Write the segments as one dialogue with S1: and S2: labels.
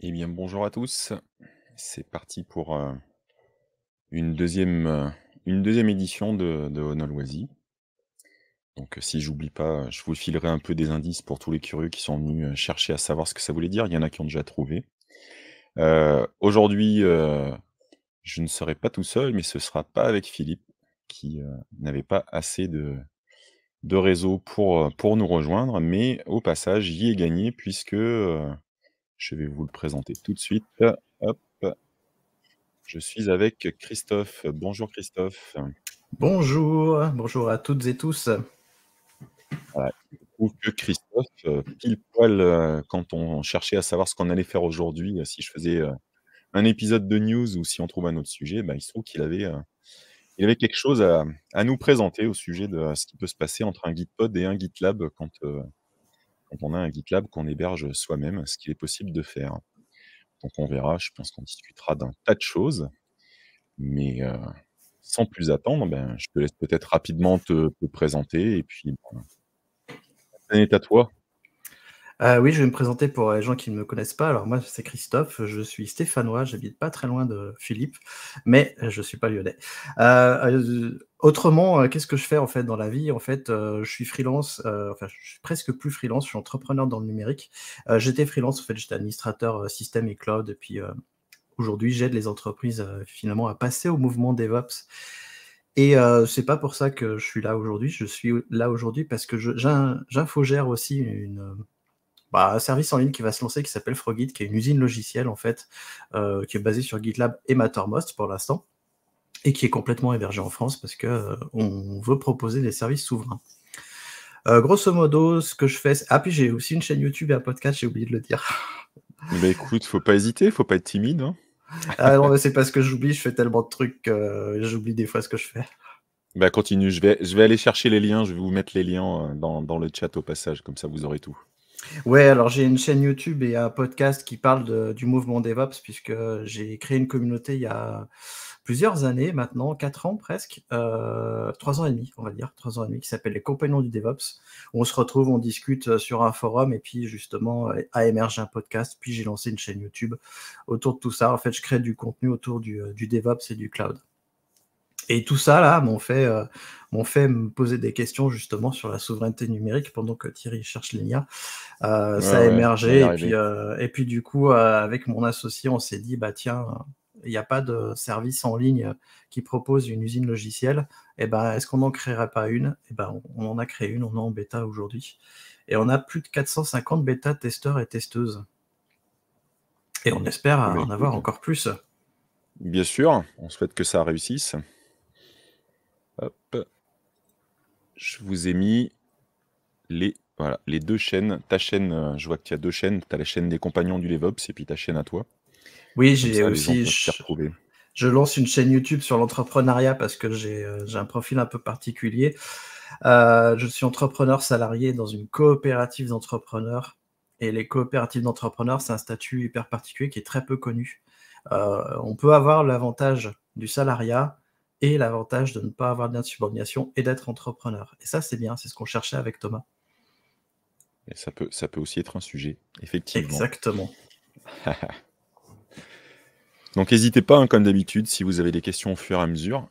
S1: Eh bien, bonjour à tous. C'est parti pour, une deuxième e une 2 édition de Honolwazi. Donc, si j'oublie pas, je vous filerai un peu des indices pour tous les curieux qui sont venus, chercher à savoir ce que ça voulait dire. Il y en a qui ont déjà trouvé. Aujourd'hui, je ne serai pas tout seul, mais ce sera pas avec Philippe qui, n'avait pas assez de réseau pour nous rejoindre. Mais au passage, j'y ai gagné puisque, je vais vous le présenter tout de suite. Hop. Je suis avec Christophe. Bonjour Christophe.
S2: Bonjour, bonjour à toutes et tous.
S1: Voilà, il se trouve que Christophe, pile poil, quand on cherchait à savoir ce qu'on allait faire aujourd'hui, si je faisais, un épisode de news ou si on trouvait un autre sujet, bah, il se trouve il avait quelque chose à nous présenter au sujet de ce qui peut se passer entre un Gitpod et un GitLab quand on a un GitLab qu'on héberge soi-même, ce qu'il est possible de faire. Donc on verra, je pense qu'on discutera d'un tas de choses, mais sans plus attendre, ben, je te laisse peut-être rapidement te présenter et puis, ben, l'antenne est à toi.
S2: Oui, je vais me présenter pour les gens qui ne me connaissent pas. Alors moi, c'est Christophe, je suis stéphanois, j'habite pas très loin de Philippe, mais je suis pas lyonnais. Autrement, qu'est-ce que je fais en fait dans la vie? En fait, je suis freelance, enfin je suis presque plus freelance, je suis entrepreneur dans le numérique. J'étais freelance, en fait, j'étais administrateur, système et cloud et puis, aujourd'hui, j'aide les entreprises, finalement à passer au mouvement DevOps et c'est pas pour ça que je suis là aujourd'hui. Je suis là aujourd'hui parce que j'infogère aussi un service en ligne qui va se lancer qui s'appelle Frogit, qui est une usine logicielle en fait, qui est basée sur GitLab et Mattermost pour l'instant et qui est complètement hébergée en France parce que, on veut proposer des services souverains. Grosso modo, ce que je fais puis j'ai aussi une chaîne YouTube et un podcast, j'ai oublié de le dire.
S1: Eh beh, écoute, faut pas hésiter, faut pas être timide, hein.
S2: Ah non, mais c'est parce que j'oublie, je fais tellement de trucs que j'oublie des fois ce que je fais.
S1: Bah, continue, je vais aller chercher les liens, je vais vous mettre les liens, dans le chat au passage, comme ça vous aurez tout.
S2: Ouais, alors j'ai une chaîne YouTube et un podcast qui parle du mouvement DevOps, puisque j'ai créé une communauté il y a plusieurs années maintenant, 4 ans presque, 3 ans et demi, on va dire, 3 ans et demi, qui s'appelle les Compagnons du DevOps, où on se retrouve, on discute sur un forum, et puis justement a émergé un podcast, puis j'ai lancé une chaîne YouTube autour de tout ça. En fait, je crée du contenu autour du DevOps et du cloud. Et tout ça là m'ont fait me poser des questions justement sur la souveraineté numérique pendant que Thierry cherche les liens.
S1: Ouais,
S2: Ça a
S1: ouais, on va y
S2: émergé
S1: arriver.
S2: et puis du coup, avec mon associé, on s'est dit: «Bah tiens, il y a pas de service en ligne qui propose une usine logicielle et ben, est-ce qu'on n'en créerait pas une?» Et ben, on en a créé une, on est en bêta aujourd'hui et on a plus de 450 bêta-testeurs et testeuses et on espère
S1: Eh beh,
S2: en avoir
S1: écoute,
S2: encore plus.
S1: bien sûr, on souhaite que ça réussisse. Hop, je vous ai mis les 2 chaînes. Ta chaîne, je vois qu'il y a 2 chaînes. Tu as la chaîne des compagnons du DevOps et puis ta chaîne à toi.
S2: Oui,
S1: Comme
S2: j'ai
S1: ça, les gens
S2: aussi
S1: peuvent t'y retrouver.
S2: je lance une chaîne YouTube sur l'entrepreneuriat parce que j'ai un profil un peu particulier. Je suis entrepreneur salarié dans une coopérative d'entrepreneurs et les coopératives d'entrepreneurs, c'est un statut hyper particulier qui est très peu connu. On peut avoir l'avantage du salariat et l'avantage de ne pas avoir d'insubordination et d'être entrepreneur et ça, c'est bien, c'est ce qu'on cherchait avec Thomas.
S1: Et ça peut aussi être un sujet, effectivement.
S2: Exactement.
S1: Donc n'hésitez pas, hein, comme d'habitude, si vous avez des questions au fur et à mesure.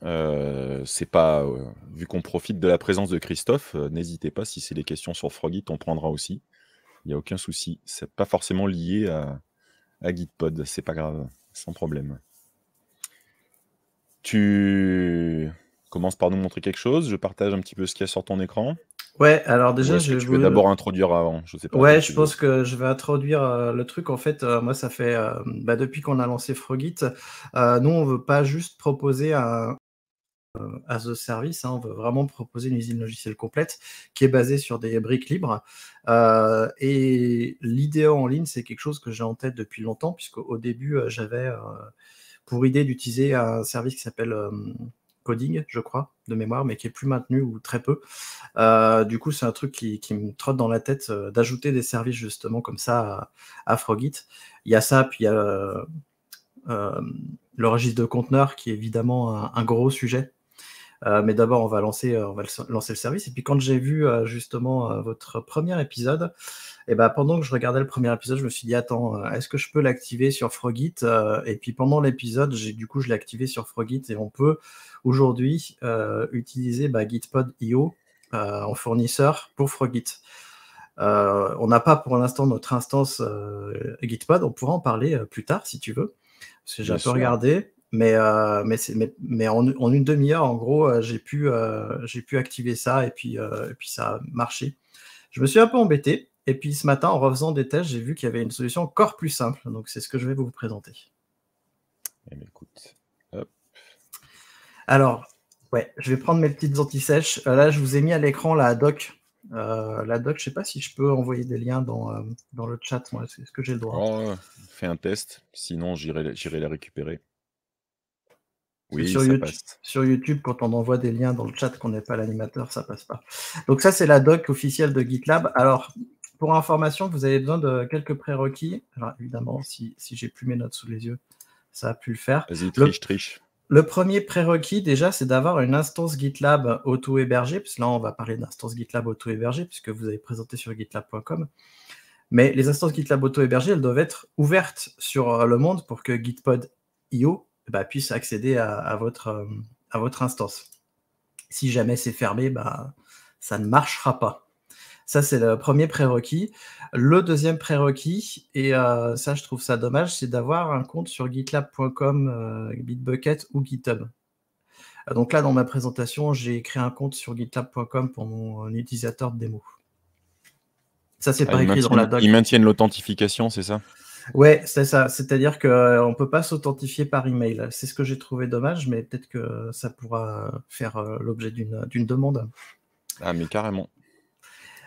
S1: C'est pas, vu qu'on profite de la présence de Christophe, n'hésitez pas, si c'est des questions sur Frogit, on prendra aussi. Il y a aucun souci. C'est pas forcément lié à Gitpod, c'est pas grave, sans problème. Tu commences par nous montrer quelque chose? Je partage un petit peu ce qu'il y a sur ton écran?
S2: Ouais, alors
S1: Ou
S2: déjà,
S1: est-ce
S2: je
S1: que
S2: vais
S1: tu veux
S2: vous
S1: d'abord introduire avant? Je sais pas, comme
S2: ouais,
S1: tu
S2: je
S1: veux.
S2: pense que je vais introduire, le truc. En fait, moi, ça fait, depuis qu'on a lancé Frogit, nous, on veut pas juste proposer un as a service, hein, on veut vraiment proposer une usine logicielle complète qui est basée sur des briques libres, et l'IDE en ligne, c'est quelque chose que j'ai en tête depuis longtemps puisqu'au début, j'avais, pour idée d'utiliser un service qui s'appelle, Coding, je crois, de mémoire, mais qui est plus maintenu ou très peu. Du coup, c'est un truc qui me trotte dans la tête, d'ajouter des services justement comme ça à Frogit. Il y a ça, puis il y a, le registre de conteneurs qui est évidemment un gros sujet. Mais d'abord, on va lancer le service. Et puis quand j'ai vu justement votre premier épisode, et ben, pendant que je regardais le premier épisode, je me suis dit, attends, est-ce que je peux l'activer sur Frogit? Et puis pendant l'épisode, je l'ai activé sur Frogit et on peut aujourd'hui utiliser Gitpod.io en fournisseur pour Frogit. On n'a pas pour l'instant notre instance Gitpod, on pourra en parler plus tard si tu veux, parce que j'ai
S1: Bien
S2: un peu
S1: sûr.
S2: regardé, mais en une demi-heure, en gros, j'ai pu activer ça et puis ça a marché. Je me suis un peu embêté, et puis ce matin, en refaisant des tests, j'ai vu qu'il y avait une solution encore plus simple, donc c'est ce que je vais vous présenter.
S1: Eh bien, écoute, hop.
S2: Alors, ouais, je vais prendre mes petites anti-sèches. Là, je vous ai mis à l'écran la doc. La doc, je sais pas si je peux envoyer des liens dans le chat. Moi, est-ce que j'ai le droit?
S1: Oh, fais un test, sinon j'irai les récupérer.
S2: Parce que
S1: Oui, ça passe.
S2: sur YouTube, quand on envoie des liens dans le chat qu'on n'est pas l'animateur, ça passe pas. Donc ça, c'est la doc officielle de GitLab. Alors, pour information, vous avez besoin de quelques prérequis. Alors, évidemment, si j'ai plus mes notes sous les yeux, ça a pu le faire.
S1: Vas-y, triche.
S2: Le premier prérequis, déjà, c'est d'avoir une instance GitLab auto-hébergée, parce que là, on va parler d'instance GitLab auto-hébergée, puisque vous avez présenté sur gitlab.com. Mais les instances GitLab auto-hébergées, elles doivent être ouvertes sur le monde pour que Gitpod.io puisse accéder à votre instance. Si jamais c'est fermé, ça ne marchera pas. Ça, c'est le premier prérequis. Le deuxième prérequis, et ça, je trouve ça dommage, c'est d'avoir un compte sur gitlab.com, Bitbucket ou GitHub. Donc là, dans ma présentation, j'ai créé un compte sur gitlab.com pour mon utilisateur de démo. Ça, c'est pas écrit dans la doc.
S1: Ils maintiennent l'authentification, c'est ça?
S2: Ouais, c'est ça. C'est-à-dire qu'on ne peut pas s'authentifier par email. C'est ce que j'ai trouvé dommage, mais peut-être que ça pourra faire l'objet d'une demande.
S1: Ah, mais carrément.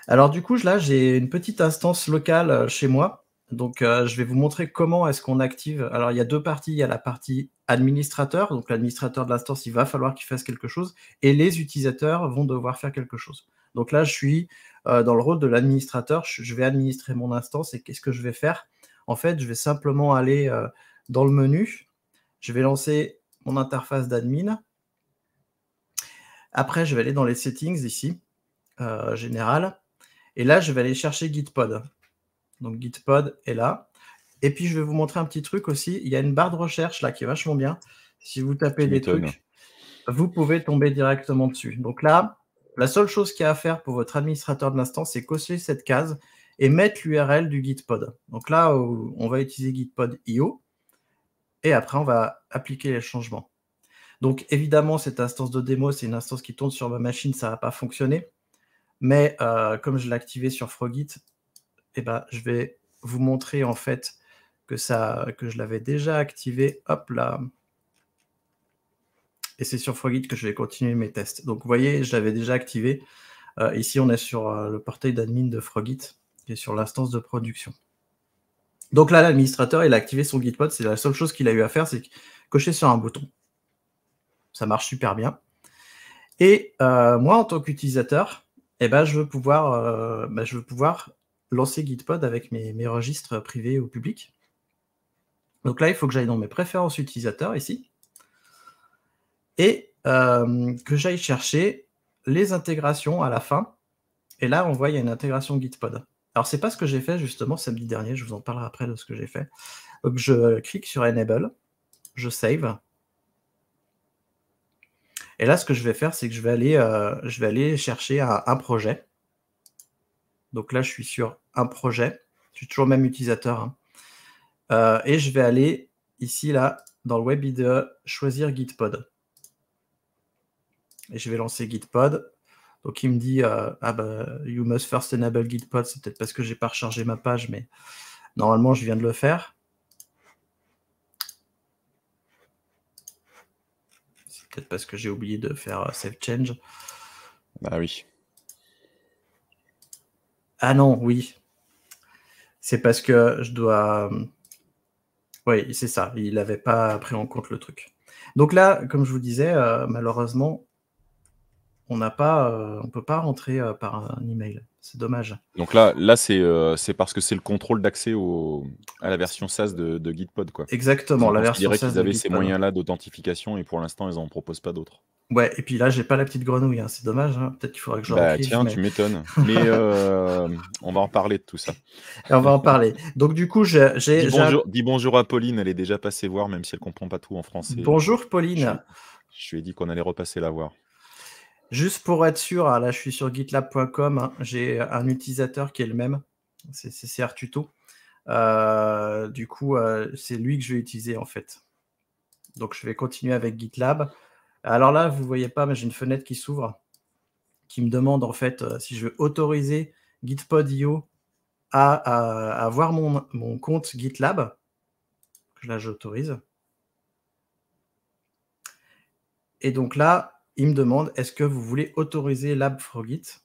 S2: Alors du coup, là, j'ai une petite instance locale chez moi. Donc, je vais vous montrer comment est-ce qu'on active. Alors, il y a deux parties. Il y a la partie administrateur. Donc, l'administrateur de l'instance, il va falloir qu'il fasse quelque chose. Et les utilisateurs vont devoir faire quelque chose. Donc là, je suis dans le rôle de l'administrateur. Je vais administrer mon instance. Et qu'est-ce que je vais faire? En fait, je vais simplement aller dans le menu. Je vais lancer mon interface d'admin. Après, je vais aller dans les settings ici, général. Et là, je vais aller chercher Gitpod. Donc, Gitpod est là. Et puis, je vais vous montrer un petit truc aussi. Il y a une barre de recherche là qui est vachement bien. Si vous tapez des trucs, vous pouvez tomber directement dessus. Donc là, la seule chose qu'il y a à faire pour votre administrateur de l'instance, c'est cocher cette case et mettre l'URL du Gitpod. Donc là, on va utiliser Gitpod.io. Et après, on va appliquer les changements. Donc, évidemment, cette instance de démo, c'est une instance qui tourne sur ma machine. Ça ne va pas fonctionner. Mais comme je l'ai activé sur Frogit, je vais vous montrer en fait que je l'avais déjà activé. Hop là. Et c'est sur Frogit que je vais continuer mes tests. Donc vous voyez, je l'avais déjà activé. Ici, on est sur le portail d'admin de Frogit, qui est sur l'instance de production. Donc là, l'administrateur, il a activé son Gitpod. C'est la seule chose qu'il a eu à faire, c'est cocher sur un bouton. Ça marche super bien. Et moi, en tant qu'utilisateur, je veux pouvoir lancer Gitpod avec mes registres privés ou publics. Donc là, il faut que j'aille dans mes préférences utilisateurs ici et que j'aille chercher les intégrations à la fin. Et là, on voit, il y a une intégration Gitpod. Alors, c'est pas ce que j'ai fait justement samedi dernier. Je vous en parlerai après de ce que j'ai fait. Donc, je clique sur Enable, je save. Et là, ce que je vais faire, c'est que je vais aller chercher un projet. Donc là, je suis sur un projet. Je suis toujours le même utilisateur. Et je vais aller ici, là, dans le Web IDE, choisir Gitpod. Et je vais lancer Gitpod. Donc, il me dit you must first enable Gitpod. C'est peut-être parce que je n'ai pas rechargé ma page, mais normalement, je viens de le faire. C'est peut-être parce que j'ai oublié de faire save change.
S1: Ah oui.
S2: Ah non, oui. C'est parce que je dois... Oui, c'est ça. Il n'avait pas pris en compte le truc. Donc là, comme je vous disais, malheureusement, on ne peut pas rentrer par un email. C'est dommage.
S1: Donc là c'est parce que c'est le contrôle d'accès à la version SaaS de Gitpod, quoi.
S2: Exactement, la version SaaS
S1: qu'ils avaient ces moyens-là d'authentification et pour l'instant, ils n'en proposent pas d'autres.
S2: Ouais, et puis là, j'ai pas la petite grenouille, hein, c'est dommage, hein. Peut-être qu'il faudrait que je
S1: Bah
S2: réécrive,
S1: tiens,
S2: mais
S1: tu m'étonnes. Mais on va en parler de tout ça.
S2: et on va en parler. Donc du coup,
S1: Dis bonjour à Pauline, elle est déjà passée voir, même si elle comprend pas tout en français.
S2: bonjour
S1: Je
S2: Pauline.
S1: lui je lui ai dit qu'on allait repasser la voir.
S2: Juste pour être sûr, ah, là, je suis sur gitlab.com, hein, j'ai un utilisateur qui est le même, c'est CRTuto. Du coup, c'est lui que je vais utiliser, en fait. Donc, je vais continuer avec GitLab. Alors là, vous ne voyez pas, mais j'ai une fenêtre qui s'ouvre, qui me demande, en fait, si je veux autoriser Gitpod.io à voir mon compte GitLab. Là, j'autorise. Et donc là, il me demande, est-ce que vous voulez autoriser Lab4Git?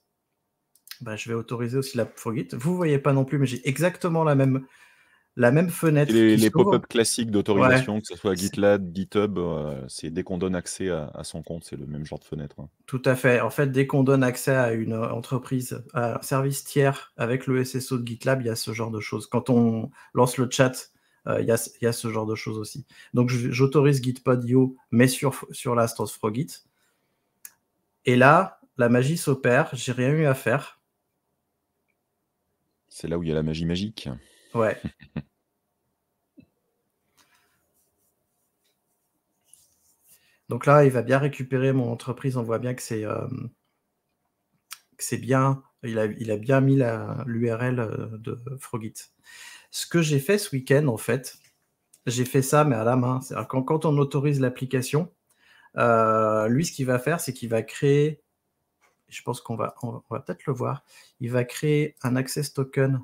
S2: Bah, je vais autoriser aussi Lab4Git. Vous ne voyez pas non plus, mais j'ai exactement la même
S1: C'est
S2: fenêtre qui
S1: les
S2: s'ouvre.
S1: pop-up classiques
S2: Ouais,
S1: d'autorisation, que ce soit GitLab, GitHub, c'est dès qu'on donne accès à son compte, c'est le même genre de fenêtre, hein.
S2: tout à fait. En fait, dès qu'on donne accès à une entreprise, à un service tiers avec le SSO de GitLab, il y a ce genre de choses. Quand on lance le chat, il y a ce genre de choses aussi. Donc, j'autorise Gitpod.io, mais sur l'instance Frogit. Et là, la magie s'opère. J'ai rien eu à faire.
S1: C'est là où il y a la magie magique.
S2: Ouais. Donc là, il va bien récupérer mon entreprise. On voit bien que c'est bien. Il a bien mis l'URL de Frogit. Ce que j'ai fait ce week-end, en fait, j'ai fait ça, mais à la main. C'est-à-dire quand on autorise l'application, lui, ce qu'il va faire, c'est qu'il va créer, je pense qu'on va peut-être le voir, il va créer un access token.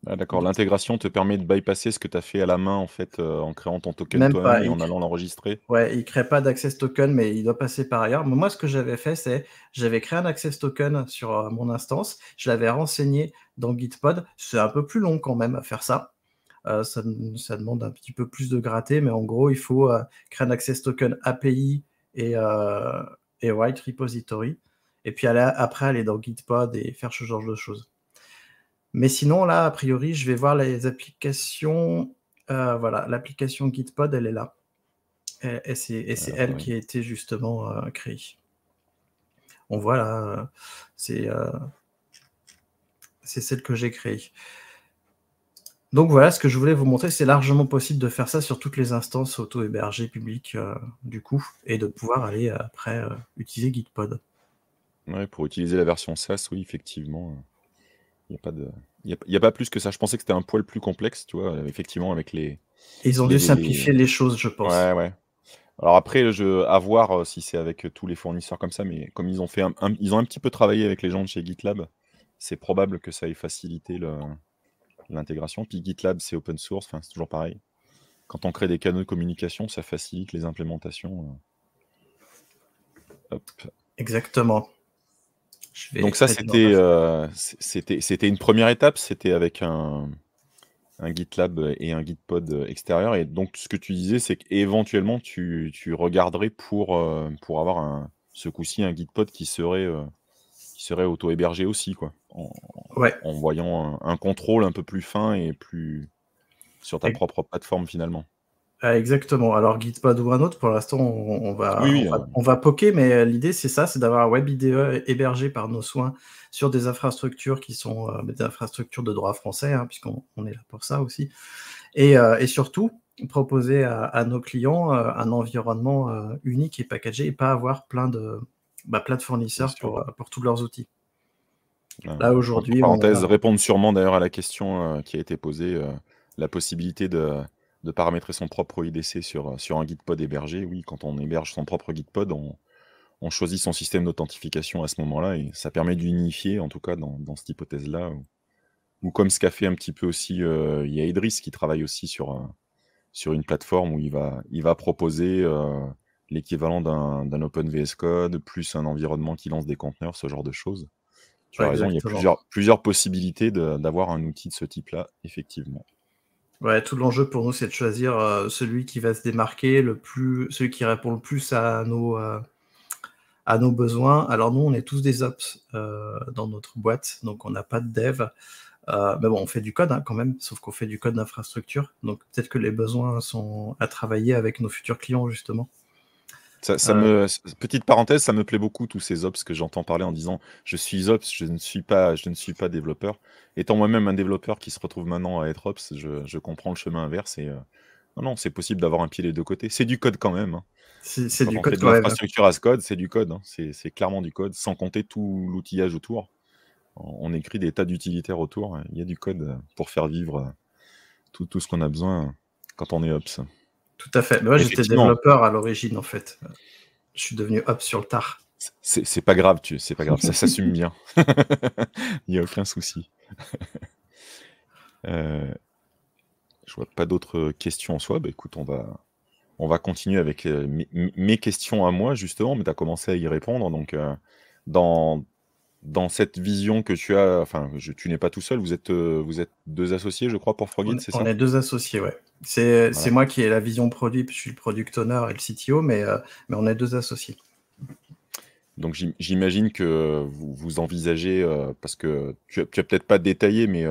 S1: Ah d'accord, l'intégration te permet de bypasser ce que tu as fait à la main, en fait, en créant ton token
S2: Même
S1: toi-même
S2: pas,
S1: et en allant l'enregistrer?
S2: ouais, il crée pas d'access token, mais il doit passer par ailleurs. Mais moi, ce que j'avais fait, c'est j'avais créé un access token sur mon instance, je l'avais renseigné dans Gitpod. C'est un peu plus long quand même à faire ça. Ça demande un petit peu plus de gratter, mais en gros, il faut créer un access token API et write repository. Et puis après, aller dans Gitpod et faire ce genre de choses. Mais sinon, là, a priori, je vais voir les applications. Voilà, l'application Gitpod, elle est là. Et c'est elle
S1: Ouais.
S2: qui a été justement créée. On voit là, c'est celle que j'ai créée. Donc voilà, ce que je voulais vous montrer, c'est largement possible de faire ça sur toutes les instances auto-hébergées publiques du coup, et de pouvoir aller après utiliser Gitpod.
S1: Ouais, pour utiliser la version SaaS, oui, effectivement, il y a pas de il y a pas plus que ça. Je pensais que c'était un poil plus complexe, tu vois? Effectivement avec
S2: Ils ont dû
S1: les
S2: simplifier les choses, je pense.
S1: ouais, ouais. Alors après, à voir, si c'est avec, tous les fournisseurs comme ça, mais comme ils ont fait ils ont un petit peu travaillé avec les gens de chez GitLab, c'est probable que ça ait facilité l'intégration. Puis GitLab, c'est open source, enfin, c'est toujours pareil. Quand on crée des canaux de communication, ça facilite les implémentations, hop.
S2: Exactement.
S1: Donc ça,
S2: Mettre dans la...
S1: c'était une première étape, c'était avec un GitLab et un Gitpod, extérieur et donc ce que tu disais, c'est qu'éventuellement tu regarderais pour avoir ce coup-ci un Gitpod qui serait auto-hébergé aussi quoi,
S2: Ouais,
S1: en voyant un contrôle un peu plus fin et plus sur ta propre plateforme finalement.
S2: exactement. Alors Gitpod ou un autre, pour l'instant,
S1: Oui, oui,
S2: on va poker, mais l'idée c'est ça, c'est d'avoir un web IDE hébergé par nos soins sur des infrastructures qui sont des infrastructures de droit français, hein, puisqu'on est là pour ça aussi. Et surtout, proposer à nos clients un environnement unique et packagé et pas avoir plein de
S1: bien
S2: fournisseurs
S1: sûr.
S2: pour tous leurs outils. Là,
S1: Entre
S2: aujourd'hui, on
S1: parenthèses,
S2: a...
S1: répondre sûrement d'ailleurs à la question, qui a été posée, la possibilité de paramétrer son propre IDC sur un Gitpod hébergé. Oui, quand on héberge son propre Gitpod, on choisit son système d'authentification à ce moment-là et ça permet d'unifier, en tout cas dans cette hypothèse-là, ou comme ce qu'a fait un petit peu aussi, il y a Idriss qui travaille aussi sur une plateforme où il va proposer, l'équivalent d'un OpenVS Code, plus un environnement qui lance des conteneurs, ce genre de choses. Tu as raison, il y a
S2: Exactement.
S1: plusieurs possibilités d'avoir un outil de ce type-là, effectivement.
S2: Ouais, tout l'enjeu pour nous, c'est de choisir celui qui va se démarquer celui qui répond le plus à nos besoins. Alors nous, on est tous des ops dans notre boîte, donc on n'a pas de dev. Mais bon, on fait du code hein, quand même, sauf qu'on fait du code d'infrastructure. Donc peut-être que les besoins sont à travailler avec nos futurs clients, justement. Euh,
S1: Petite parenthèse, ça me plaît beaucoup tous ces ops que j'entends parler en disant je suis ops, je ne suis pas développeur. Étant moi-même un développeur qui se retrouve maintenant à être ops, je comprends le chemin inverse et non, non, c'est possible d'avoir un pied des deux côtés. C'est du code quand même, hein.
S2: c'est
S1: Quand
S2: du
S1: on fait
S2: code
S1: de
S2: quand même.
S1: l'infrastructure as code, c'est du code, hein. C'est clairement du code, sans compter tout l'outillage autour. On écrit des tas d'utilitaires autour. Il y a du code pour faire vivre tout ce qu'on a besoin quand on est ops.
S2: Tout à fait. Mais moi, j'étais
S1: Effectivement,
S2: développeur à l'origine, en fait. Je suis devenu hop sur le tard.
S1: c'est pas grave, c'est pas grave, ça s'assume bien. Il n'y a aucun souci. Euh, je vois pas d'autres questions en soi. Bah, écoute, on va continuer avec mes questions à moi, justement, mais tu as commencé à y répondre. Donc, dans, dans cette vision que tu as, enfin, tu n'es pas tout seul, vous êtes deux associés, je crois, pour Frogit, c'est
S2: On
S1: ça?
S2: est deux associés, ouais. C'est
S1: Voilà.
S2: moi qui ai la vision produit, puis je suis le product owner et le CTO, mais on est deux associés.
S1: Donc j'imagine que vous envisagez, parce que tu as peut-être pas détaillé, mais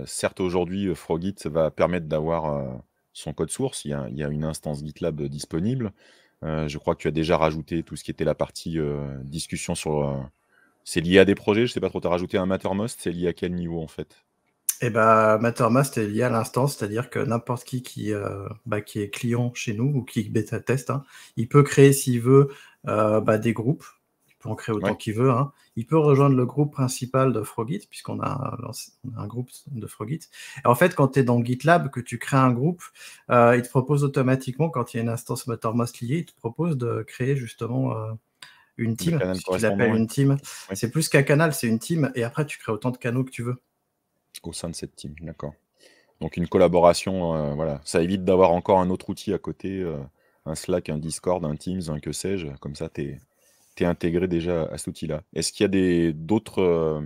S1: certes aujourd'hui, Frogit va permettre d'avoir son code source. Il y a une instance GitLab disponible. Je crois que tu as déjà rajouté tout ce qui était la partie discussion sur... c'est lié à des projets, je sais pas trop, tu as rajouté un Mattermost, c'est lié à quel niveau en fait?
S2: Et bah, Mattermost est lié à l'instance, c'est-à-dire que n'importe qui est client chez nous ou qui bêta teste, hein, il peut créer s'il veut des groupes. Il peut en créer autant
S1: Ouais,
S2: qu'il veut. Hein. Il peut rejoindre le groupe principal de Frogit, puisqu'on a un groupe de Frogit. Et en fait, quand tu es dans GitLab, que tu crées un groupe, il te propose automatiquement, quand il y a une instance Mattermost liée, il te propose de créer justement une
S1: le
S2: team,
S1: canal
S2: si tu l'appelles
S1: correspondant, ouais.
S2: une team.
S1: Ouais,
S2: C'est plus qu'un canal, c'est une team, et après tu crées autant de canaux que tu veux.
S1: au sein de cette team, d'accord. Donc une collaboration, voilà. Ça évite d'avoir encore un autre outil à côté, un Slack, un Discord, un Teams, un que sais-je. Comme ça, tu es intégré déjà à cet outil-là. Est-ce qu'il y a d'autres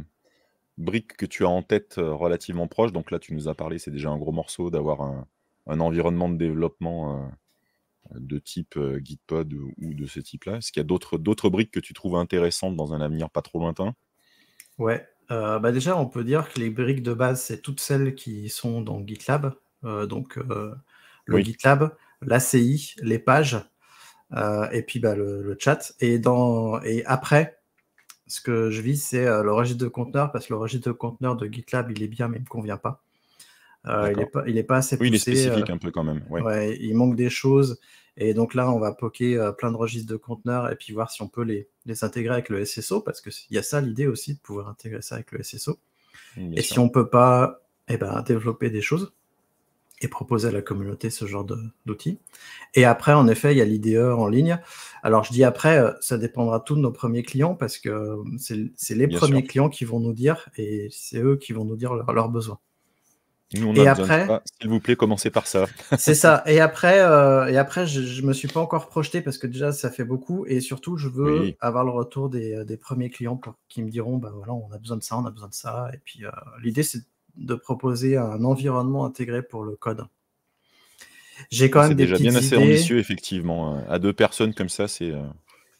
S1: briques que tu as en tête relativement proches? Donc là, tu nous as parlé, c'est déjà un gros morceau d'avoir un environnement de développement de type Gitpod ou de ce type-là. Est-ce qu'il y a d'autres briques que tu trouves intéressantes dans un avenir pas trop lointain?
S2: Ouais, déjà, on peut dire que les briques de base, c'est toutes celles qui sont dans GitLab. Le
S1: Oui,
S2: GitLab, l'ACI, les pages, et puis le chat. Et après, ce que je vis, c'est le registre de conteneurs, parce que le registre de conteneurs de GitLab, il est bien, mais il ne me convient pas.
S1: d'accord.
S2: Il est pas assez
S1: Oui, il est
S2: poussé.
S1: spécifique un peu quand même. Ouais,
S2: Ouais, il manque des choses. Et donc là, on va poker plein de registres de conteneurs et puis voir si on peut les intégrer avec le SSO, parce qu'il y a ça l'idée aussi, de pouvoir intégrer ça avec le SSO.
S1: bien
S2: Et si
S1: sûr.
S2: on peut pas développer des choses et proposer à la communauté ce genre d'outils. Et après, en effet, il y a l'IDE en ligne. Alors, je dis après, ça dépendra tout de nos premiers clients, parce que c'est les
S1: Bien sûr.
S2: premiers clients qui vont nous dire, et c'est eux qui vont nous dire leurs besoins.
S1: Nous, on a
S2: Et
S1: besoin de
S2: après,
S1: ça. S'il vous plaît, commencez par ça.
S2: c'est ça. Et après, je me suis pas encore projeté, parce que déjà, ça fait beaucoup. Et surtout, je veux
S1: Oui,
S2: avoir le retour des premiers clients qui me diront, bah voilà, on a besoin de ça, on a besoin de ça. Et puis, l'idée, c'est de proposer un environnement intégré pour le code. J'ai quand
S1: bah,
S2: même
S1: c'est
S2: des
S1: déjà bien
S2: petites
S1: assez
S2: idées.
S1: ambitieux, effectivement. À deux personnes comme ça,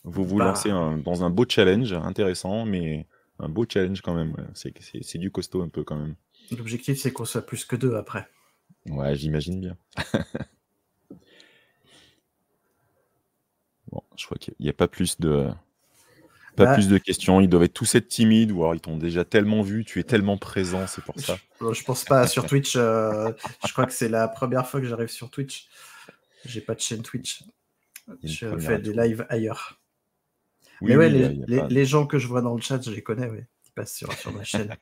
S1: vous vous lancez
S2: Bah,
S1: dans un beau challenge, intéressant, mais un beau challenge quand même. Ouais. C'est du costaud un peu quand même.
S2: l'objectif, c'est qu'on soit plus que deux après.
S1: Ouais, j'imagine bien. Bon, je crois qu'il n'y a pas
S2: Bah,
S1: plus de questions. Ils doivent être tous être timides, ou alors ils t'ont déjà tellement vu, tu es tellement présent, c'est pour ça.
S2: je pense pas sur Twitch. Je crois que c'est la première fois que j'arrive sur Twitch. J'ai pas de chaîne Twitch.
S1: Il y a une
S2: Je
S1: première
S2: fais
S1: à
S2: des
S1: tout.
S2: lives ailleurs.
S1: Oui,
S2: Mais ouais,
S1: oui, il y a pas.
S2: les gens que je vois dans le chat, je les connais, ouais. Ils passent sur ma chaîne.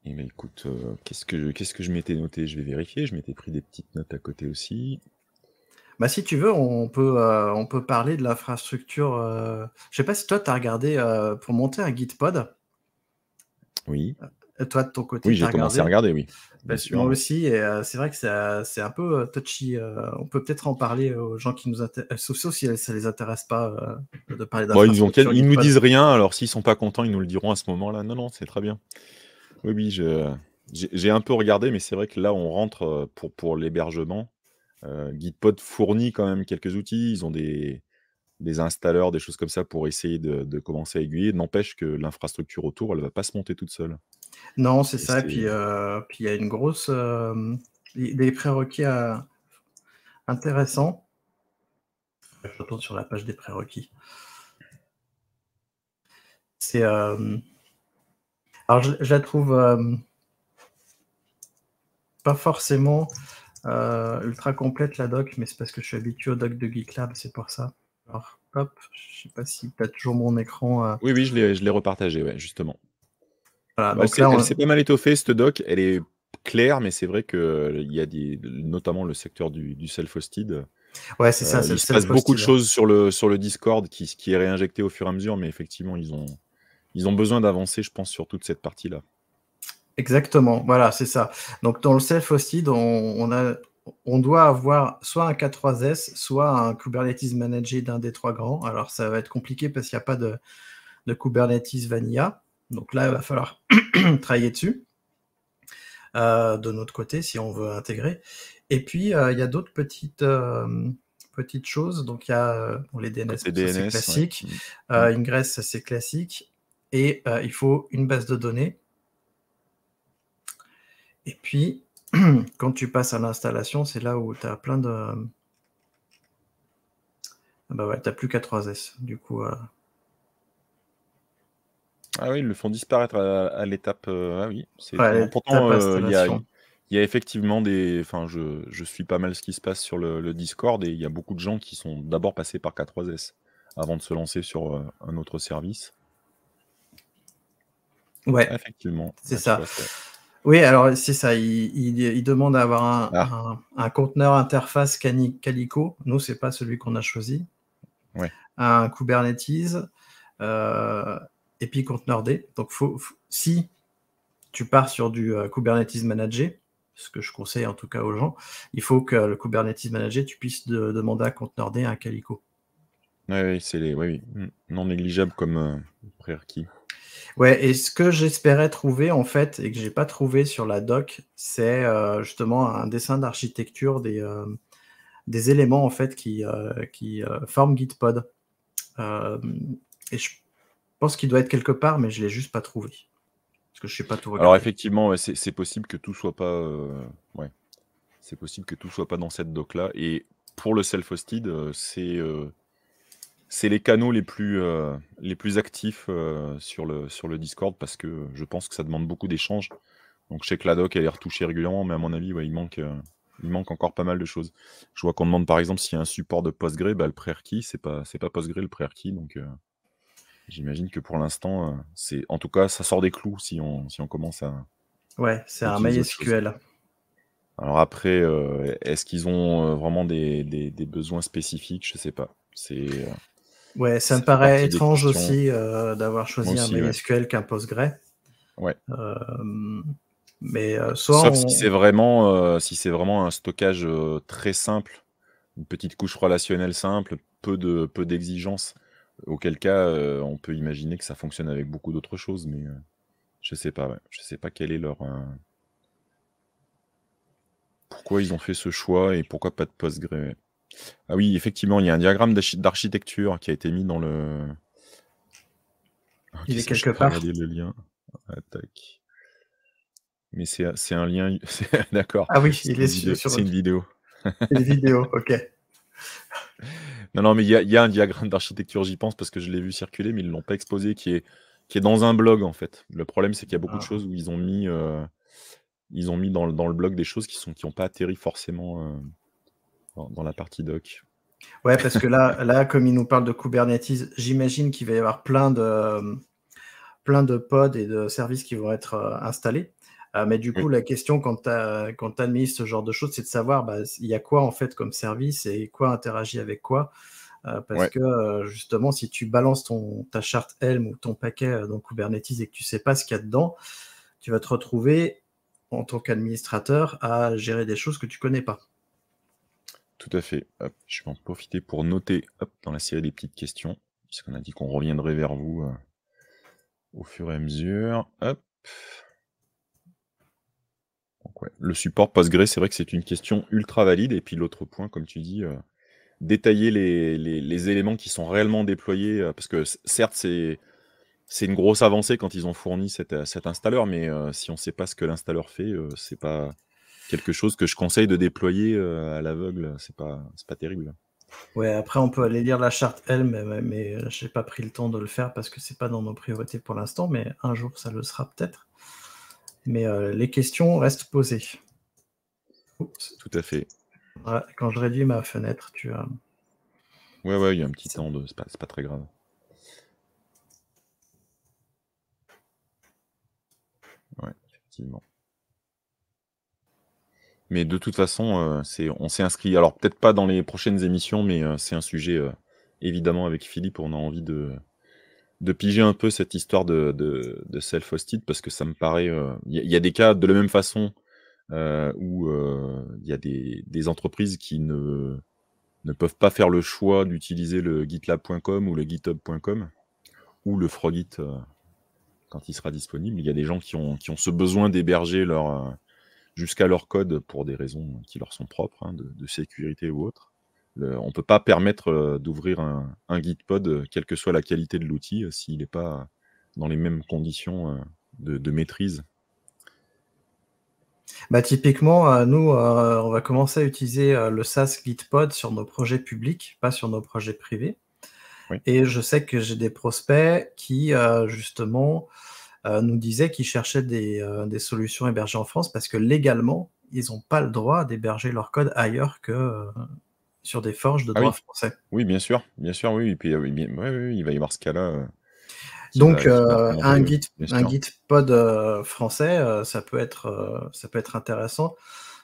S1: Eh ben, écoute, qu'est-ce que je m'étais noté? Je vais vérifier. Je m'étais pris des petites notes à côté aussi.
S2: Bah, si tu veux, on peut parler de l'infrastructure. Je sais pas si toi, tu as regardé pour monter un Gitpod.
S1: Oui.
S2: Toi, de ton côté,
S1: Oui,
S2: tu as
S1: j'ai commencé à
S2: regardé.
S1: regarder, oui. Bien
S2: Parce que
S1: sûr,
S2: moi
S1: ouais.
S2: aussi, et c'est vrai que c'est un peu touchy. On peut peut-être en parler aux gens qui nous intéressent, sauf si ça les intéresse pas de parler
S1: Bon,
S2: d'infrastructure
S1: ils nous
S2: Gitpod.
S1: disent rien, alors s'ils sont pas contents, ils nous le diront à ce moment-là. Non, non, c'est très bien. Oui, oui, j'ai un peu regardé, mais c'est vrai que là, on rentre pour l'hébergement. Gitpod fournit quand même quelques outils. Ils ont des installeurs, des choses comme ça pour essayer de commencer à aiguiller. N'empêche que l'infrastructure autour, elle va pas se monter toute seule.
S2: Non, c'est
S1: Et
S2: ça. Et puis il y a une grosse. Des prérequis intéressant. Je retourne sur la page des prérequis. C'est alors je la trouve pas forcément ultra complète la doc, mais c'est parce que je suis habitué au doc de GitLab, c'est pour ça. Alors hop, je sais pas si tu as toujours mon écran.
S1: Oui, je l'ai repartagé, ouais, justement.
S2: Voilà,
S1: Bah,
S2: donc là,
S1: elle s'est pas mal étoffée, cette doc. Elle est claire, mais c'est vrai qu'il y a notamment le secteur du self-hosted.
S2: ouais, c'est ça, c'est
S1: Il
S2: le
S1: se passe beaucoup de
S2: self-hosted.
S1: choses sur le Discord qui est réinjecté au fur et à mesure, mais effectivement, ils ont besoin d'avancer, je pense, sur toute cette partie-là.
S2: Exactement, voilà, c'est ça. Donc dans le self-hosted, on doit avoir soit un K3S, soit un Kubernetes managé d'un des trois grands. Alors ça va être compliqué parce qu'il n'y a pas de Kubernetes Vanilla. Donc là, il va falloir travailler dessus de notre côté si on veut intégrer. Et puis, il y a d'autres petites choses. Donc il y a les DNS,
S1: Côté
S2: ça c'est
S1: DNS,
S2: classique.
S1: ouais.
S2: Ingress, ça c'est classique. Et il faut une base de données. Et puis, quand tu passes à l'installation, c'est là où tu as plein de... Bah ouais, tu n'as plus K3S, du coup.
S1: Ah oui, ils le font disparaître à l'étape. Ah oui, c'est
S2: Ouais,
S1: étonnant. Pourtant,
S2: l'étape
S1: il y a,
S2: installation.
S1: il y a effectivement des. Enfin, je suis pas mal ce qui se passe sur le Discord et il y a beaucoup de gens qui sont d'abord passés par K3S avant de se lancer sur un autre service.
S2: Ouais,
S1: Ah, effectivement.
S2: c'est
S1: Ah, tu
S2: ça.
S1: vois,
S2: Oui, alors c'est ça. Il demande à avoir
S1: Ah,
S2: un conteneur interface Calico. Nous, c'est pas celui qu'on a choisi.
S1: ouais.
S2: Un Kubernetes et puis conteneur D. Donc, si tu pars sur du Kubernetes Manager, ce que je conseille en tout cas aux gens, il faut que le Kubernetes Manager, tu puisses demander à conteneur D un Calico.
S1: Oui, c'est oui, non négligeable comme prérequis.
S2: Ouais, et ce que j'espérais trouver en fait, et que j'ai pas trouvé sur la doc, c'est justement un dessin d'architecture des éléments en fait qui forment Gitpod. Et je pense qu'il doit être quelque part, mais je l'ai juste pas trouvé. Parce que je sais pas tout
S1: Alors
S2: regarder.
S1: effectivement, ouais, c'est possible que tout soit pas. Ouais, c'est possible que tout soit pas dans cette doc-là. Et pour le self-hosted, c'est les canaux les plus actifs sur le Discord parce que je pense que ça demande beaucoup d'échanges. Donc je sais que la doc elle est retouchée régulièrement, mais à mon avis, ouais, il manque encore pas mal de choses. Je vois qu'on demande par exemple s'il y a un support de Postgre, bah, le prérequis, c'est pas Postgre le prérequis, donc j'imagine que pour l'instant, en tout cas, ça sort des clous si on commence à
S2: Ouais, c'est un
S1: utiliser autre chose.
S2: MySQL.
S1: Alors après, est-ce qu'ils ont vraiment des besoins spécifiques? Je sais pas.
S2: Ouais, ça me
S1: Ça fait
S2: paraît
S1: partie des
S2: étrange
S1: questions.
S2: aussi d'avoir
S1: Moi
S2: choisi un
S1: aussi, ouais.
S2: MySQL qu'un Postgre.
S1: Ouais.
S2: Mais soit
S1: Sauf si c'est vraiment un stockage très simple, une petite couche relationnelle simple, peu d'exigences, auquel cas on peut imaginer que ça fonctionne avec beaucoup d'autres choses, mais je sais pas, ouais. Je sais pas quel est pourquoi ils ont fait ce choix et pourquoi pas de Postgre. Ouais. Ah oui, effectivement, il y a un diagramme d'architecture qui a été mis dans le. Ok,
S2: il est
S1: ça, je
S2: quelque
S1: sais pas
S2: part.
S1: regarder le lien. Tac. Mais c'est un lien. D'accord.
S2: Ah oui,
S1: C'est
S2: il est
S1: une vidéo.
S2: sur
S1: C'est une vidéo.
S2: les vidéos, ok.
S1: Non, mais il y a un diagramme d'architecture, j'y pense parce que je l'ai vu circuler, mais ils ne l'ont pas exposé, qui est dans un blog en fait. Le problème, c'est qu'il y a beaucoup de choses où ils ont mis dans le blog des choses qui n'ont pas atterri forcément dans la partie doc.
S2: Ouais, parce que là, comme il nous parle de Kubernetes, j'imagine qu'il va y avoir plein de pods et de services qui vont être installés. Mais du coup,
S1: Oui,
S2: la question quand tu administres ce genre de choses, c'est de savoir il y a quoi en fait comme service et quoi interagit avec quoi. Parce
S1: ouais.
S2: que justement, si tu balances ta charte Helm ou ton paquet dans Kubernetes et que tu ne sais pas ce qu'il y a dedans, tu vas te retrouver en tant qu'administrateur à gérer des choses que tu ne connais pas.
S1: Tout à fait. Hop, je vais en profiter pour noter dans la série des petites questions, puisqu'on a dit qu'on reviendrait vers vous au fur et à mesure. Hop. Donc, ouais. Le support Postgre, c'est vrai que c'est une question ultra valide. Et puis l'autre point, comme tu dis, détailler les éléments qui sont réellement déployés, parce que certes, c'est une grosse avancée quand ils ont fourni cet installeur, mais si on ne sait pas ce que l'installeur fait, c'est pas quelque chose que je conseille de déployer à l'aveugle, c'est pas terrible.
S2: Ouais, après, on peut aller lire la charte Helm, mais j'ai pas pris le temps de le faire parce que c'est pas dans nos priorités pour l'instant, mais un jour, ça le sera peut-être. Mais les questions restent posées. Oups.
S1: Tout à fait.
S2: Ouais, quand je réduis ma fenêtre, tu as...
S1: Ouais, il y a un petit temps de... C'est pas très grave. Ouais, effectivement. Mais de toute façon, on s'est inscrit, alors peut-être pas dans les prochaines émissions, mais c'est un sujet, évidemment, avec Philippe, on a envie de piger un peu cette histoire de self-hosted, parce que ça me paraît... Il y a des cas de la même façon où il y a des entreprises qui ne peuvent pas faire le choix d'utiliser le gitlab.com ou le github.com ou le Frogit quand il sera disponible. Il y a des gens qui ont ce besoin d'héberger jusqu'à leur code pour des raisons qui leur sont propres, hein, de sécurité ou autre. On ne peut pas permettre d'ouvrir un Gitpod, quelle que soit la qualité de l'outil, s'il n'est pas dans les mêmes conditions de maîtrise.
S2: Bah, typiquement, nous, on va commencer à utiliser le SaaS Gitpod sur nos projets publics, pas sur nos projets privés.
S1: Oui.
S2: Et je sais que j'ai des prospects qui, justement, nous disaient qu'ils cherchaient des solutions hébergées en France parce que légalement, ils n'ont pas le droit d'héberger leur code ailleurs que sur des forges de
S1: Ah
S2: droit
S1: oui,
S2: français.
S1: oui, bien sûr, oui. Et puis, oui, oui, il va y avoir ce cas-là
S2: Donc,
S1: qui va
S2: un
S1: rentrer, bien sûr.
S2: Gitpod français, ça peut être intéressant.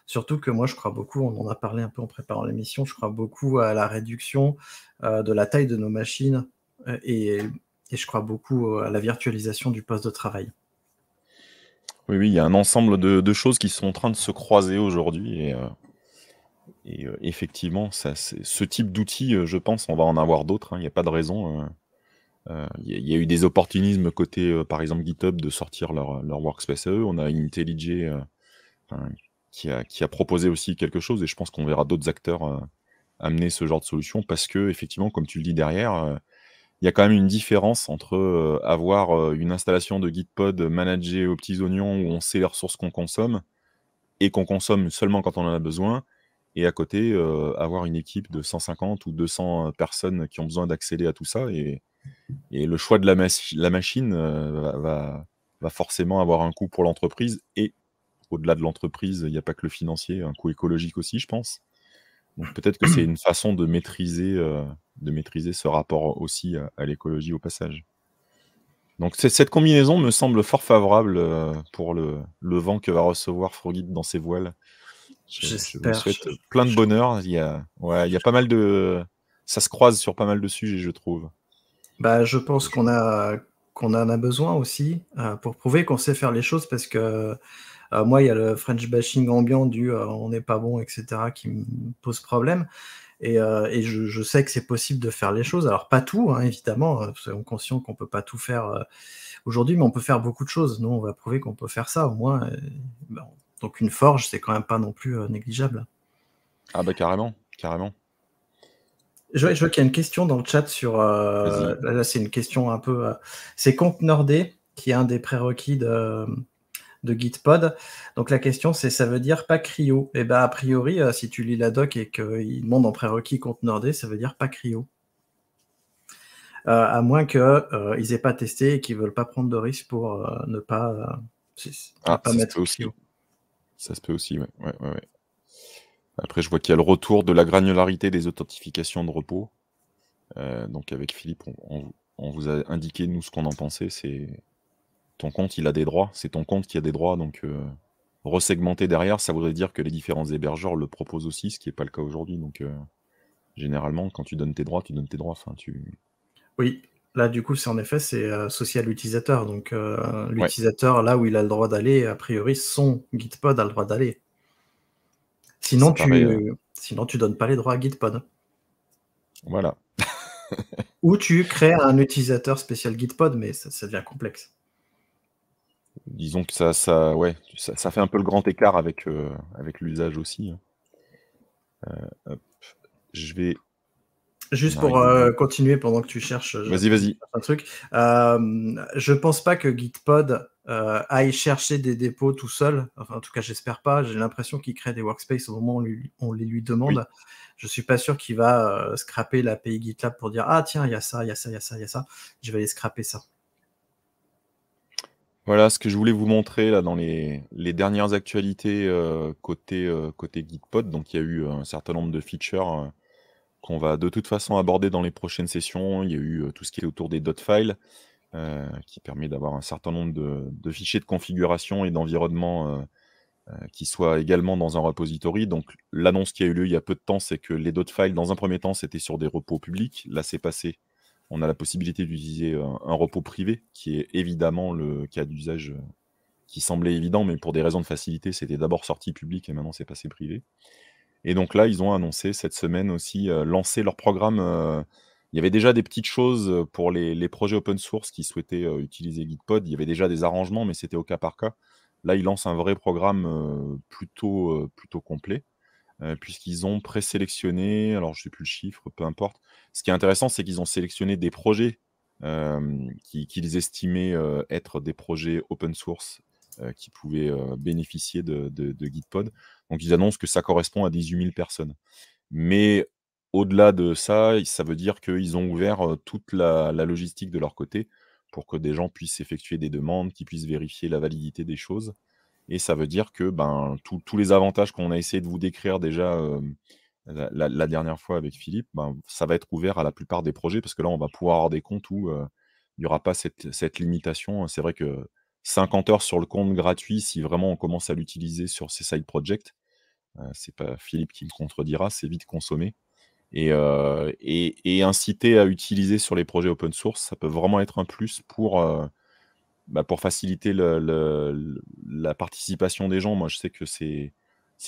S2: Surtout que moi, je crois beaucoup, on en a parlé un peu en préparant l'émission, je crois beaucoup à la réduction de la taille de nos machines et je crois beaucoup à la virtualisation du poste de travail.
S1: Oui, il y a un ensemble de choses qui sont en train de se croiser aujourd'hui et effectivement, ce type d'outil, je pense, on va en avoir d'autres, hein, il n'y a pas de raison. Il y a eu des opportunismes côté, par exemple, GitHub de sortir leur workspace à eux. On a IntelliJ enfin, qui a proposé aussi quelque chose et je pense qu'on verra d'autres acteurs amener ce genre de solution parce que effectivement, comme tu le dis derrière, il y a quand même une différence entre avoir une installation de Gitpod managée aux petits oignons où on sait les ressources qu'on consomme et qu'on consomme seulement quand on en a besoin, et à côté, avoir une équipe de 150 ou 200 personnes qui ont besoin d'accéder à tout ça. Et le choix de la machine va forcément avoir un coût pour l'entreprise. Et au-delà de l'entreprise, il n'y a pas que le financier, un coût écologique aussi, je pense. Donc peut-être que c'est une façon de maîtriser ce rapport aussi à l'écologie au passage. Donc cette combinaison me semble fort favorable pour le vent que va recevoir Frogit dans ses voiles. Je vous
S2: J'espère.
S1: souhaite plein de bonheur. Il y a pas mal de... Ça se croise sur pas mal de sujets, je trouve.
S2: Bah, je pense qu'on en a besoin aussi pour prouver qu'on sait faire les choses parce que moi, il y a le French bashing ambiant du on n'est pas bon, etc., qui me pose problème. Et je sais que c'est possible de faire les choses. Alors, pas tout, hein, évidemment. Soyons conscients qu'on ne peut pas tout faire aujourd'hui, mais on peut faire beaucoup de choses. Nous, on va prouver qu'on peut faire ça, au moins. Bon. Donc, une forge, c'est quand même pas non plus négligeable.
S1: Ah bah carrément.
S2: Je vois qu'il y a une question dans le chat sur... là, c'est une question un peu... c'est Conteneurdé, qui est un des prérequis de Gitpod. Donc la question, c'est ça veut dire pas CRI-O. Et bien, a priori, si tu lis la doc et qu'il demande en prérequis Conteneurdé, ça veut dire pas CRI-O. À moins qu'ils aient pas testé et qu'ils veulent pas prendre de risque pour ne pas mettre CRI-O.
S1: Ça se peut aussi, ouais. Après, je vois qu'il y a le retour de la granularité des authentifications de repos. Donc avec Philippe, on vous a indiqué, nous, ce qu'on en pensait. C'est ton compte, il a des droits. C'est ton compte qui a des droits. Donc resegmenter derrière, ça voudrait dire que les différents hébergeurs le proposent aussi, ce qui n'est pas le cas aujourd'hui. Donc généralement, quand tu donnes tes droits, tu donnes tes droits. Enfin,
S2: Oui, là, du coup, c'est social utilisateur. Donc l'utilisateur, là où il a le droit d'aller, a priori, son Gitpod a le droit d'aller. Sinon, tu donnes pas les droits à Gitpod.
S1: Voilà.
S2: Ou tu crées un utilisateur spécial Gitpod, mais ça devient complexe.
S1: Disons que ça fait un peu le grand écart avec l'usage aussi. Hop. Je vais...
S2: Juste pour continuer pendant que tu cherches
S1: Vas-y.
S2: un truc. Je pense pas que Gitpod aille chercher des dépôts tout seul. Enfin, en tout cas, j'espère pas. J'ai l'impression qu'il crée des workspaces au moment où on les lui
S1: Oui.
S2: demande. Je suis pas sûr qu'il va scraper l'API GitLab pour dire ah tiens, il y a ça, il y a ça, il y a ça, il y a ça. Je vais aller scraper ça.
S1: Voilà ce que je voulais vous montrer là dans les dernières actualités, côté Gitpod. Donc il y a eu un certain nombre de features, qu'on va de toute façon aborder dans les prochaines sessions. Il y a eu, tout ce qui est autour des .files, qui permet d'avoir un certain nombre de fichiers de configuration et d'environnement, qui soient également dans un repository. Donc l'annonce qui a eu lieu il y a peu de temps, c'est que les .files dans un premier temps, c'était sur des repos publics. Là, c'est passé. On a la possibilité d'utiliser, un repos privé qui est évidemment le cas d'usage, qui semblait évident, mais pour des raisons de facilité, c'était d'abord sorti public et maintenant c'est passé privé. Et donc là, ils ont annoncé cette semaine aussi, lancer leur programme, il y avait déjà des petites choses, pour les projets open source qui souhaitaient, utiliser Gitpod. Il y avait déjà des arrangements, mais c'était au cas par cas. Là, ils lancent un vrai programme, plutôt complet, puisqu'ils ont présélectionné, alors je ne sais plus le chiffre, peu importe. Ce qui est intéressant, c'est qu'ils ont sélectionné des projets, qu'ils estimaient, être des projets open source, qui pouvaient, bénéficier de Gitpod. Donc ils annoncent que ça correspond à 18 000 personnes. Mais au-delà de ça, ça veut dire qu'ils ont ouvert, toute la logistique de leur côté pour que des gens puissent effectuer des demandes, qu'ils puissent vérifier la validité des choses. Et ça veut dire que, ben, tous les avantages qu'on a essayé de vous décrire déjà, la dernière fois avec Philippe, ben, ça va être ouvert à la plupart des projets parce que là, on va pouvoir avoir des comptes où, il n'y aura pas cette limitation. C'est vrai que 50 heures sur le compte gratuit, si vraiment on commence à l'utiliser sur ces side projects, c'est pas Philippe qui me contredira, c'est vite consommé. Et inciter à utiliser sur les projets open source, ça peut vraiment être un plus pour faciliter la participation des gens. Moi, je sais que c'est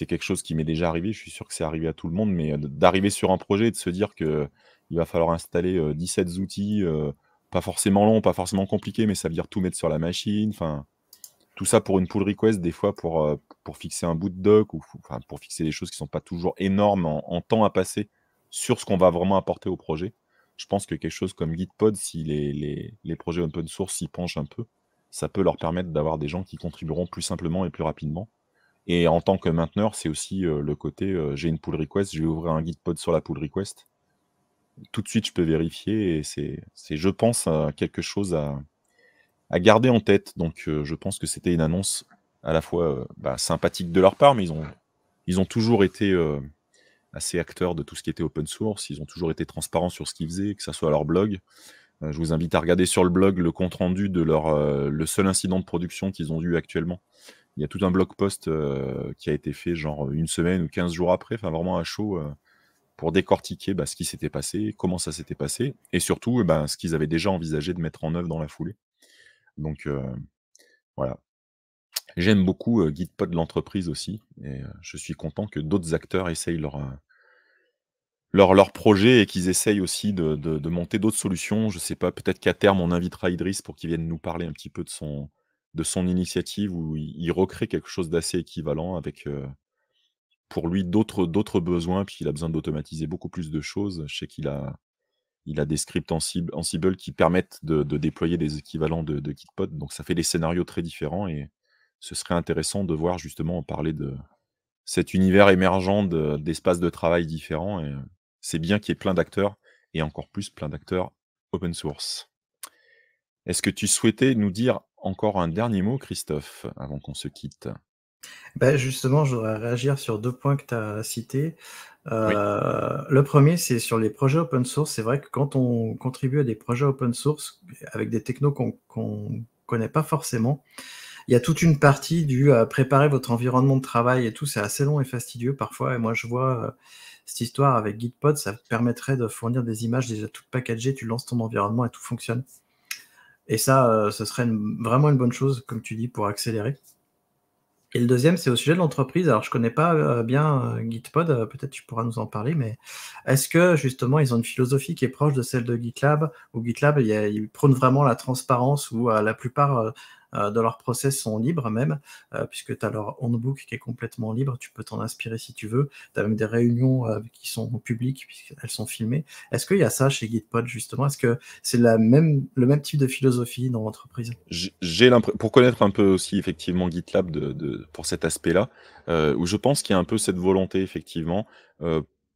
S1: quelque chose qui m'est déjà arrivé. Je suis sûr que c'est arrivé à tout le monde, mais d'arriver sur un projet et de se dire qu'il va falloir installer 17 outils, pas forcément longs, pas forcément compliqués, mais ça veut dire tout mettre sur la machine. Enfin, tout ça pour une pull request, des fois pour fixer un bout de doc ou enfin, pour fixer des choses qui ne sont pas toujours énormes en temps à passer sur ce qu'on va vraiment apporter au projet. Je pense que quelque chose comme Gitpod, si les projets open source s'y penchent un peu, ça peut leur permettre d'avoir des gens qui contribueront plus simplement et plus rapidement. Et en tant que mainteneur, c'est aussi, le côté, j'ai une pull request, je vais ouvrir un Gitpod sur la pull request. Tout de suite, je peux vérifier et c'est je pense, quelque chose à garder en tête. Donc, je pense que c'était une annonce à la fois, sympathique de leur part, mais ils ont toujours été, assez acteurs de tout ce qui était open source. Ils ont toujours été transparents sur ce qu'ils faisaient, que ça soit leur blog. Je vous invite à regarder sur le blog le compte rendu de leur, le seul incident de production qu'ils ont eu actuellement. Il y a tout un blog post, qui a été fait genre, 1 semaine ou 15 jours après, enfin vraiment à chaud, pour décortiquer, ce qui s'était passé, comment ça s'était passé et surtout, ce qu'ils avaient déjà envisagé de mettre en œuvre dans la foulée. Donc, voilà. J'aime beaucoup, Gitpod l'entreprise aussi et je suis content que d'autres acteurs essayent leur projet et qu'ils essayent aussi de monter d'autres solutions. Je sais pas, peut-être qu'à terme, on invitera Idriss pour qu'il vienne nous parler un petit peu de son initiative où il recrée quelque chose d'assez équivalent avec, pour lui d'autres besoins, puis il a besoin d'automatiser beaucoup plus de choses. Je sais qu'il a des scripts Ansible qui permettent de déployer des équivalents de Gitpod, donc ça fait des scénarios très différents et ce serait intéressant de voir justement parler de cet univers émergent d'espaces de travail différents et c'est bien qu'il y ait plein d'acteurs et encore plus plein d'acteurs open source. Est-ce que tu souhaitais nous dire encore un dernier mot, Christophe, avant qu'on se quitte?
S2: Justement, je voudrais réagir sur 2 points que tu as cités.
S1: Oui.
S2: Le premier, c'est sur les projets open source. C'est vrai que quand on contribue à des projets open source avec des technos qu'on connaît pas forcément, il y a toute une partie du préparer votre environnement de travail et tout, c'est assez long et fastidieux parfois. Et moi, je vois cette histoire avec Gitpod, ça permettrait de fournir des images déjà toutes packagées, tu lances ton environnement et tout fonctionne. Et ça, ce serait vraiment une bonne chose, comme tu dis, pour accélérer. Et le deuxième, c'est au sujet de l'entreprise. Alors, je connais pas bien Gitpod, peut-être tu pourras nous en parler, mais est-ce que justement, ils ont une philosophie qui est proche de celle de GitLab, ou GitLab, ils prônent vraiment la transparence, où la plupart de leurs process sont libres même, puisque tu as leur handbook qui est complètement libre, tu peux t'en inspirer si tu veux. Tu as même des réunions qui sont publiques puisqu'elles sont filmées. Est-ce qu'il y a ça chez Gitpod justement? Est-ce que c'est le même type de philosophie dans l'entreprise?
S1: J'ai l'impression, pour connaître un peu aussi effectivement GitLab pour cet aspect-là, où je pense qu'il y a un peu cette volonté effectivement.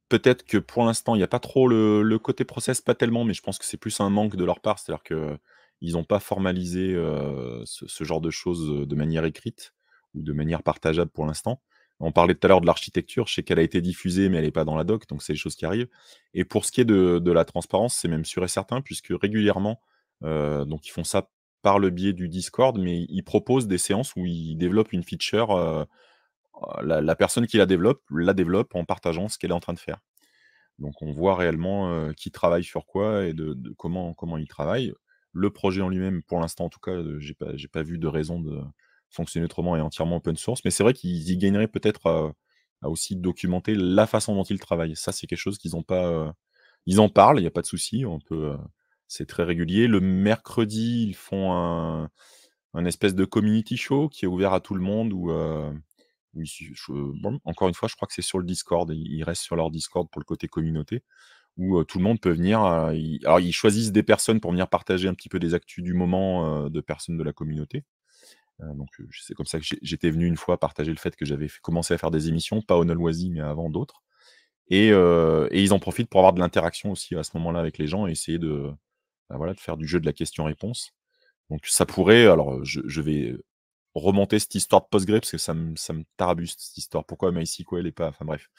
S1: Peut-être que pour l'instant, il n'y a pas trop le côté process, pas tellement, mais je pense que c'est plus un manque de leur part. C'est-à-dire qu'ils n'ont pas formalisé ce genre de choses de manière écrite ou de manière partageable pour l'instant. On parlait tout à l'heure de l'architecture, je sais qu'elle a été diffusée, mais elle n'est pas dans la doc, donc c'est des choses qui arrivent. Et pour ce qui est de la transparence, c'est même sûr et certain, puisque régulièrement, donc ils font ça par le biais du Discord, mais ils proposent des séances où ils développent une feature, la personne qui la développe en partageant ce qu'elle est en train de faire. Donc on voit réellement, qui travaille sur quoi et de comment il travaille. Le projet en lui-même, pour l'instant en tout cas, j'ai pas vu de raison de fonctionner autrement et entièrement open source. Mais c'est vrai qu'ils y gagneraient peut-être à aussi documenter la façon dont ils travaillent. Ça, c'est quelque chose qu'ils ont pas, ils en parlent, il y a pas de souci, on peut, c'est très régulier. Le mercredi, ils font un espèce de community show qui est ouvert à tout le monde où bon, encore une fois, je crois que c'est sur le Discord. Ils restent sur leur Discord pour le côté communauté, où tout le monde peut venir. Alors, ils choisissent des personnes pour venir partager un petit peu des actus du moment de personnes de la communauté. Donc, c'est comme ça que j'étais venu une fois partager le fait que j'avais commencé à faire des émissions, pas au Nolwazi, mais avant d'autres. Et ils en profitent pour avoir de l'interaction aussi à ce moment-là avec les gens et essayer bah, voilà, de faire du jeu de la question-réponse. Donc ça pourrait, alors je vais remonter cette histoire de Postgre parce que ça me tarabuste cette histoire. Pourquoi MySQL et pas, enfin bref.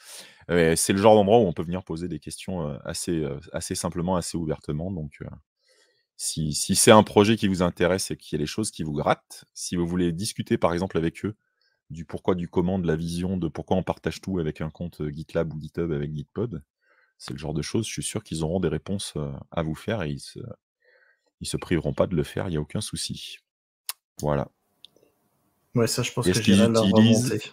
S1: C'est le genre d'endroit où on peut venir poser des questions, assez simplement, assez ouvertement. Donc si c'est un projet qui vous intéresse et qu'il y a des choses qui vous grattent, si vous voulez discuter par exemple avec eux du pourquoi, du comment, de la vision, de pourquoi on partage tout avec un compte, GitLab ou GitHub avec Gitpod, c'est le genre de choses, je suis sûr qu'ils auront des réponses, à vous faire et ils se priveront pas de le faire, il y a aucun souci. Voilà.
S2: Ouais, ça, je pense que
S1: Est-ce qu'ils
S2: j'irai leur
S1: utilisent
S2: remonter.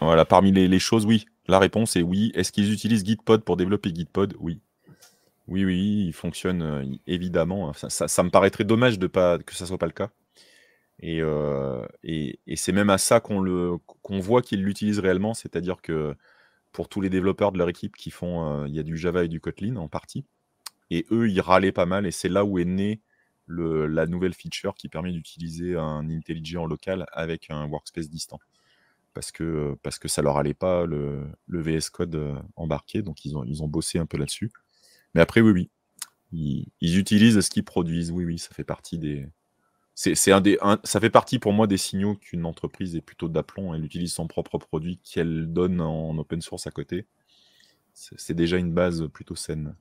S1: Voilà, parmi les choses, oui. La réponse est oui. Est-ce qu'ils utilisent Gitpod pour développer Gitpod? Oui. Oui, oui, il fonctionne, évidemment. Ça me paraîtrait dommage que ça soit pas le cas et c'est même à ça qu'on voit qu'ils l'utilisent réellement. C'est-à-dire que pour tous les développeurs de leur équipe qui font, il y a du Java et du Kotlin en partie et eux, ils râlaient pas mal et c'est là où est née la nouvelle feature qui permet d'utiliser un IntelliJ en local avec un workspace distant. Parce que ça leur allait pas le VS Code, embarqué, donc ils ont bossé un peu là-dessus. Mais après oui, oui, ils utilisent ce qu'ils produisent. Oui, oui, ça fait partie des ça fait partie pour moi des signaux qu'une entreprise est plutôt d'aplomb. Elle utilise son propre produit qu'elle donne en open source à côté. C'est déjà une base plutôt saine.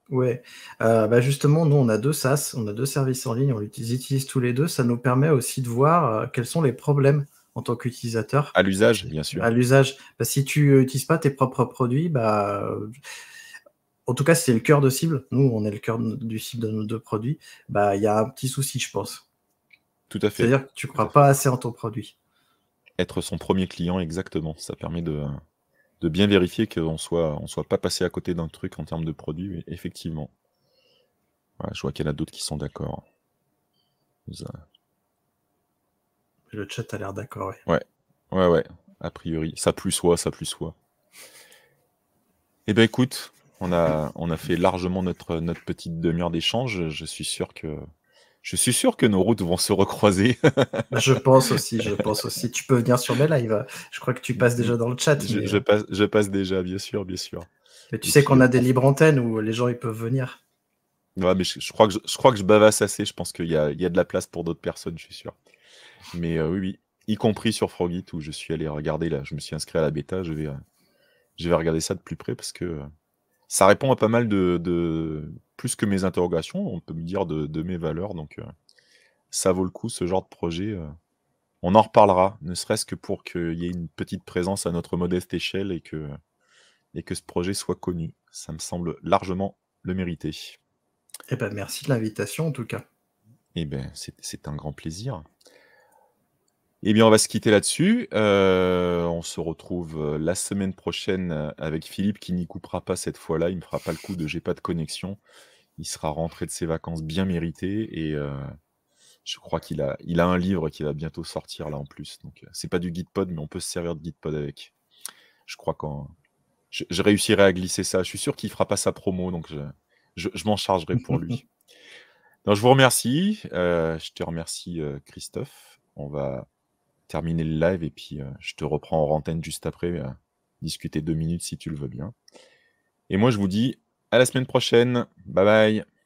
S2: Ouais, bah, justement, nous, on a 2 SaaS, on a 2 services en ligne, on les utilise tous les 2. Ça nous permet aussi de voir, quels sont les problèmes en tant qu'utilisateur.
S1: À l'usage, bien sûr.
S2: À l'usage. Bah, si tu utilises pas tes propres produits, bah, en tout cas, si c'est le cœur de cible, nous, on est le cœur du cible de nos 2 produits, bah, il y a un petit souci, je pense.
S1: Tout à fait,
S2: C'est-à-dire que tu
S1: tout à
S2: crois
S1: fait.
S2: pas assez en ton produit.
S1: Être son premier client, exactement. Ça permet de bien vérifier on soit pas passé à côté d'un truc en termes de produit, oui, effectivement. Ouais, je vois qu'il y en a d'autres qui sont d'accord.
S2: Le chat a l'air d'accord, ouais.
S1: Ouais, ouais, ouais, a priori. Ça plus soit, ça plus soit. Eh ben écoute, on a fait largement notre petite demi-heure d'échange. Je suis sûr que nos routes vont se recroiser.
S2: Je pense aussi, je pense aussi. Tu peux venir sur mes lives. Je crois que tu passes déjà dans le chat,
S1: Je je passe je passe déjà, bien sûr, bien sûr.
S2: mais tu
S1: Et
S2: sais
S1: puis,
S2: qu'on a des libres antennes où les gens, ils peuvent venir.
S1: ouais, mais je crois que je bavasse assez. Je pense qu'il y a de la place pour d'autres personnes, je suis sûr. Mais, oui, oui, y compris sur Frogit où je suis allé regarder là. Je me suis inscrit à la bêta, je vais regarder ça de plus près parce que, ça répond à pas mal de plus que mes interrogations, on peut me dire de mes valeurs donc, ça vaut le coup ce genre de projet, on en reparlera, ne serait-ce que pour qu'il y ait une petite présence à notre modeste échelle et que ce projet soit connu. Ça me semble largement le mériter.
S2: Eh ben, merci de l'invitation, en tout cas.
S1: Eh ben, c'est un grand plaisir. Eh bien, on va se quitter là-dessus. On se retrouve, la semaine prochaine, avec Philippe qui n'y coupera pas cette fois-là. Il me fera pas le coup de «j'ai pas de connexion». Il sera rentré de ses vacances bien méritées et Je crois qu'il a un livre qui va bientôt sortir là en plus, donc c'est pas du Gitpod, mais on peut se servir de Gitpod avec. Je crois qu'en je réussirai à glisser ça. Je suis sûr qu'il fera pas sa promo, donc je m'en chargerai pour lui. Donc je vous remercie, je te remercie, Christophe. On va terminer le live et puis, je te reprends en antenne juste après, discuter 2 minutes si tu le veux bien. Et moi je vous dis à la semaine prochaine. Bye bye.